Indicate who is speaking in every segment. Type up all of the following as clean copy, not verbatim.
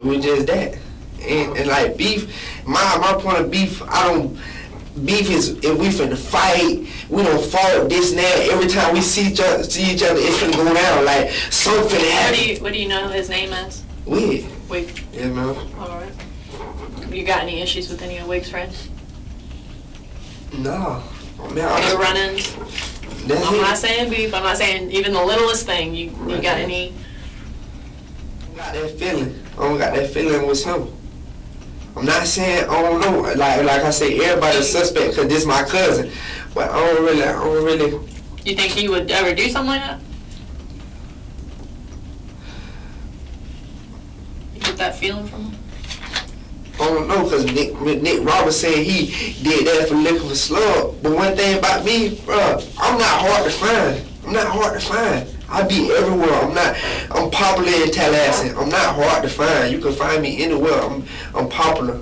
Speaker 1: It was just that. And like beef, my point of beef, beef is if we finna fight, we don't fought this and that. Every time we see each other, it's finna go down. Like something finna happen.
Speaker 2: What do you know his name as?
Speaker 1: Wig.
Speaker 2: Wig.
Speaker 1: Yeah, man.
Speaker 2: Alright. You got any issues with any of Wig's friends?
Speaker 1: No. Man,
Speaker 2: No run-ins? I'm not saying beef, I'm not saying even the littlest thing. You got any?
Speaker 1: I got that feeling. I don't got that feeling with him. I'm not saying I don't know. Like I say, everybody's a suspect because this my cousin. But I don't really.
Speaker 2: You think he would ever do something like that? You get that feeling from him?
Speaker 1: I don't know, because Nick Roberts said he did that for looking for slug. But one thing about me, bro, I'm not hard to find. I be everywhere. I'm popular in Tallahassee. I'm not hard to find. You can find me anywhere. I'm popular.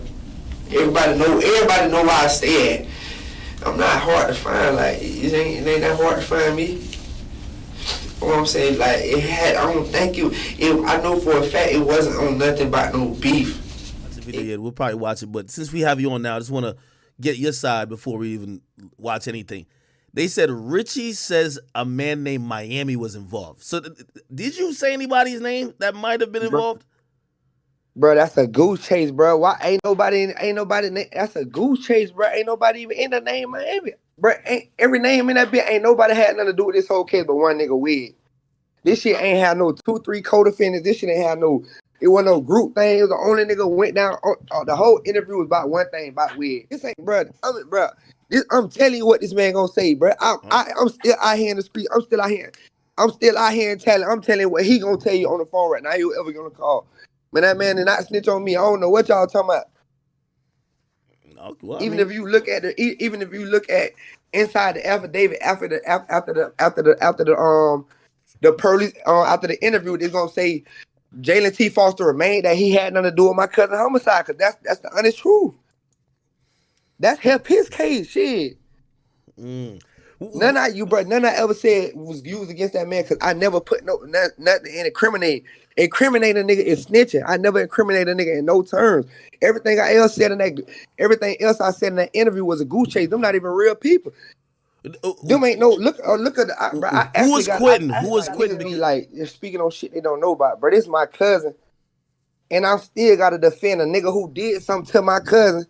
Speaker 1: Everybody know where I stay at. I'm not hard to find. Like, it ain't that hard to find me. You know what I'm saying? Like, I don't think I know for a fact it wasn't on nothing about no beef.
Speaker 3: Yeah, we'll probably watch it, but since we have you on now, I just want to get your side before we even watch anything. They said Richey says a man named Miami was involved. So did you say anybody's name that might have been involved?
Speaker 4: Bro, that's a goose chase, bro. Why ain't nobody? That's a goose chase, bro. Ain't nobody even in the name Miami, bro. Ain't every name in that bit. Ain't nobody had nothing to do with this whole case but one nigga Wig. This shit ain't had no 2-3 co-defendants. This shit ain't had no. It wasn't no group thing. It was the only nigga went down. The whole interview was about one thing, about Wig. This ain't, bro. I'm telling you what this man gonna say, bro. I'm still out here in the street. I'm still out here and telling. I'm telling you what he gonna tell you on the phone right now. He ever gonna call. Man, that man did not snitch on me. I don't know what y'all talking about.
Speaker 3: No, well,
Speaker 4: even if you look at inside the affidavit after the police after the interview, they're gonna say Jalen T. Foster remained that he had nothing to do with my cousin homicide, because that's the honest truth. That's help his case, shit. None I ever said was used against that man, because I never put nothing in incriminate. Incriminate a nigga is snitching. I never incriminate a nigga in no terms. Everything else I said in that interview was a goose chase. Them not even real people. Them ain't no look at the. Bro,
Speaker 3: who was quitting? Who was quitting?
Speaker 4: Be like, you're speaking on shit they don't know about. Bro, this is my cousin, and I still gotta defend a nigga who did something to my cousin.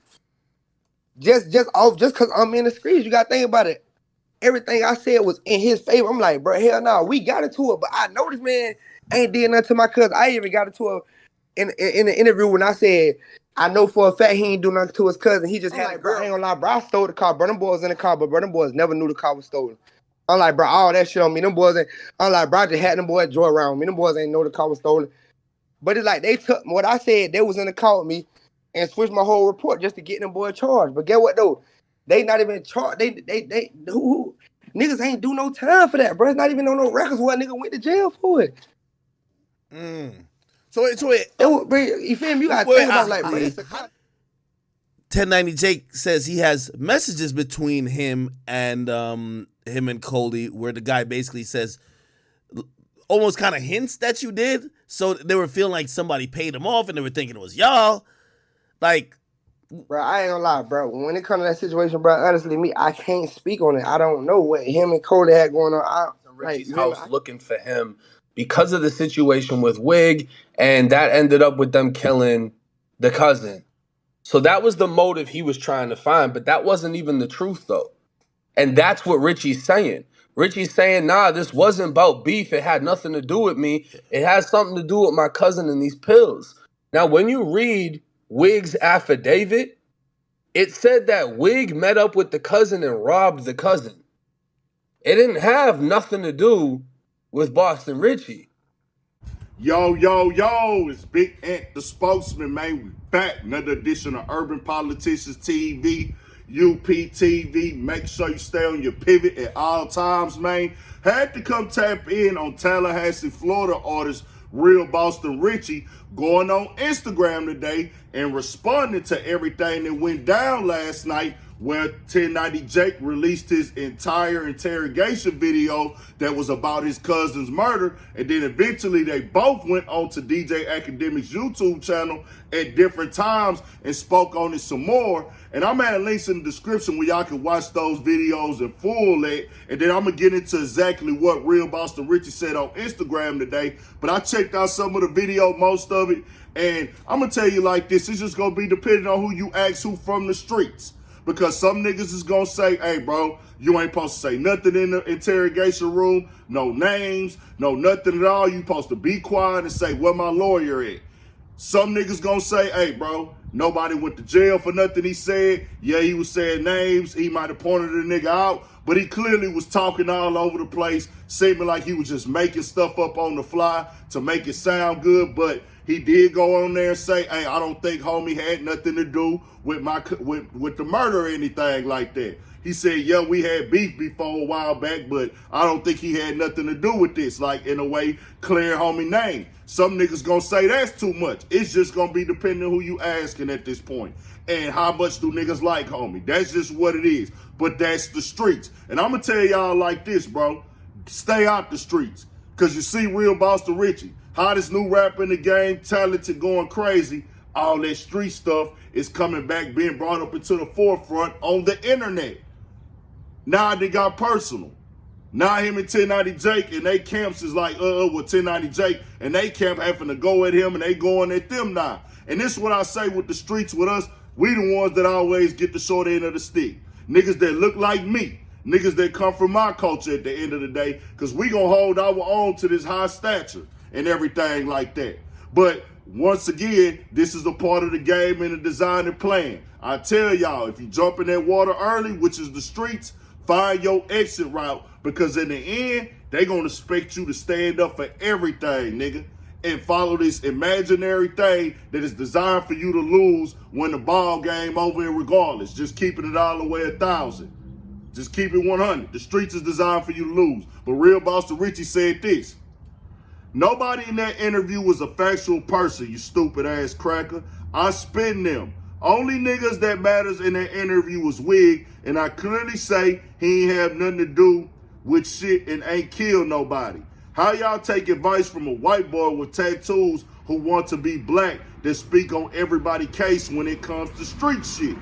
Speaker 4: Just because I'm in the streets, you gotta think about it. Everything I said was in his favor. I'm like, bro, hell no, we got into it, but I know this man ain't did nothing to my cousin. I even got into it in the interview when I said, I know for a fact he ain't do nothing to his cousin. He just had like, bro, I ain't gonna lie, bro, I stole the car. Bro, them boys in the car, but bro, them boys never knew the car was stolen. I'm like, bro, all that shit on me. Them boys I'm like, bro, I just had them boys joy around me. Them boys ain't know the car was stolen. But it's like, they took what I said, they was in the car with me and switched my whole report just to get them boys charged. But get what though? They not even charged. Who niggas ain't do no time for that, bro. It's not even on no records where a nigga went to jail for it.
Speaker 3: So
Speaker 4: you feel me? You gotta think about like, bro, it's a
Speaker 3: 1090 Jake says he has messages between him and Coley where the guy basically says, almost kind of hints that you did. So they were feeling like somebody paid him off and they were thinking it was y'all. Like,
Speaker 4: bro, I ain't gonna lie, bro. When it comes to that situation, bro, honestly, I can't speak on it. I don't know what him and Coley had going on.
Speaker 5: Richey's house looking for him because of the situation with Wig, and that ended up with them killing the cousin. So that was the motive he was trying to find, but that wasn't even the truth, though. And that's what Richey's saying. Richey's saying, nah, this wasn't about beef. It had nothing to do with me. It has something to do with my cousin and these pills. Now, when you read Wig's affidavit, it said that Wig met up with the cousin and robbed the cousin. It didn't have nothing to do with Boston Richey.
Speaker 6: Yo, it's Big Ant the spokesman, man. We back. Another edition of Urban Politicians TV, UPTV. Make sure you stay on your pivot at all times, man. Had to come tap in on Tallahassee, Florida artist Real Boston Richey going on Instagram today and responding to everything that went down last night where 1090 Jake released his entire interrogation video that was about his cousin's murder, and then eventually they both went on to DJ Academic's YouTube channel at different times and spoke on it some more. And I'm adding links in the description where y'all can watch those videos in full at, and then I'm gonna get into exactly what Real Boston Richey said on Instagram today. But I checked out some of the video, most of it, and I'm gonna tell you like this, it's just gonna be depending on who you ask, who from the streets. Because some niggas is gonna say, hey bro, you ain't supposed to say nothing in the interrogation room, no names, no nothing at all. You supposed to be quiet and say, where my lawyer at? Some niggas gonna say, hey bro, nobody went to jail for nothing he said. Yeah, he was saying names, he might have pointed the nigga out, but he clearly was talking all over the place, seeming like he was just making stuff up on the fly to make it sound good. But he did go on there and say, hey, I don't think homie had nothing to do with with the murder or anything like that. He said, yeah, we had beef before a while back, but I don't think he had nothing to do with this, like in a way, clearing homie name. Some niggas gonna say that's too much. It's just gonna be depending on who you asking at this point. And how much do niggas like homie? That's just what it is. But that's the streets. And I'm gonna tell y'all like this, bro. Stay out the streets. Cause you see Real Boston Richey, hottest new rapper in the game, talented, going crazy. All that street stuff is coming back, being brought up into the forefront on the internet. Now they got personal. Now him and 1090 Jake and they camps is like, with 1090 Jake and they camp having to go at him and they going at them now. And this is what I say with the streets with us. We the ones that always get the short end of the stick. Niggas that look like me. Niggas that come from my culture at the end of the day. Because we gonna hold our own to this high stature and everything like that. But once again, this is a part of the game and the design and plan. I tell y'all, if you jump in that water early, which is the streets, find your exit route, because in the end, they gonna expect you to stand up for everything, nigga, and follow this imaginary thing that is designed for you to lose when the ball game over and regardless. Just keeping it all the way 1,000. Just keep it 100. The streets is designed for you to lose. But Real Boston Richey said this. Nobody in that interview was a factual person, you stupid ass cracker. I spin them. Only niggas that matters in that interview was Wig, and I clearly say he ain't have nothing to do with shit and ain't killed nobody. How y'all take advice from a white boy with tattoos who want to be black that speak on everybody's case when it comes to street shit?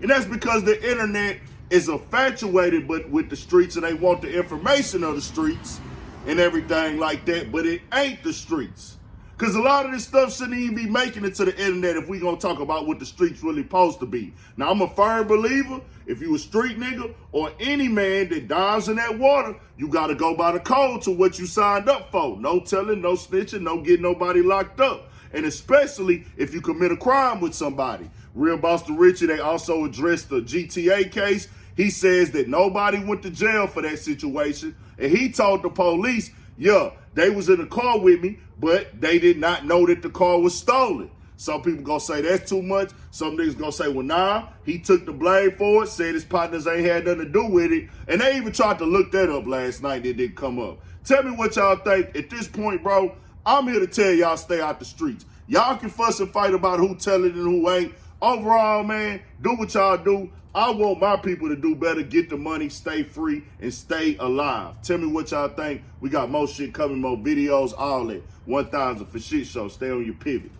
Speaker 6: And that's because the internet is infatuated but with the streets, and they want the information of the streets and everything like that, but it ain't the streets. Because a lot of this stuff shouldn't even be making it to the internet if we gonna talk about what the streets really supposed to be. Now, I'm a firm believer, if you a street nigga or any man that dives in that water, you gotta go by the code to what you signed up for. No telling, no snitching, no getting nobody locked up. And especially if you commit a crime with somebody. Real Boston Richey, they also addressed the GTA case. He says that nobody went to jail for that situation. And he told the police, yeah, they was in the car with me, but they did not know that the car was stolen. Some people gonna say that's too much. Some niggas gonna say, well, nah, he took the blame for it, said his partners ain't had nothing to do with it. And they even tried to look that up last night. It didn't come up. Tell me what y'all think. At this point, bro, I'm here to tell y'all stay out the streets. Y'all can fuss and fight about who tell it and who ain't. Overall, man, do what y'all do. I want my people to do better, get the money, stay free, and stay alive. Tell me what y'all think. We got more shit coming, more videos, all that. 1,000 for shit show. Stay on your pivot.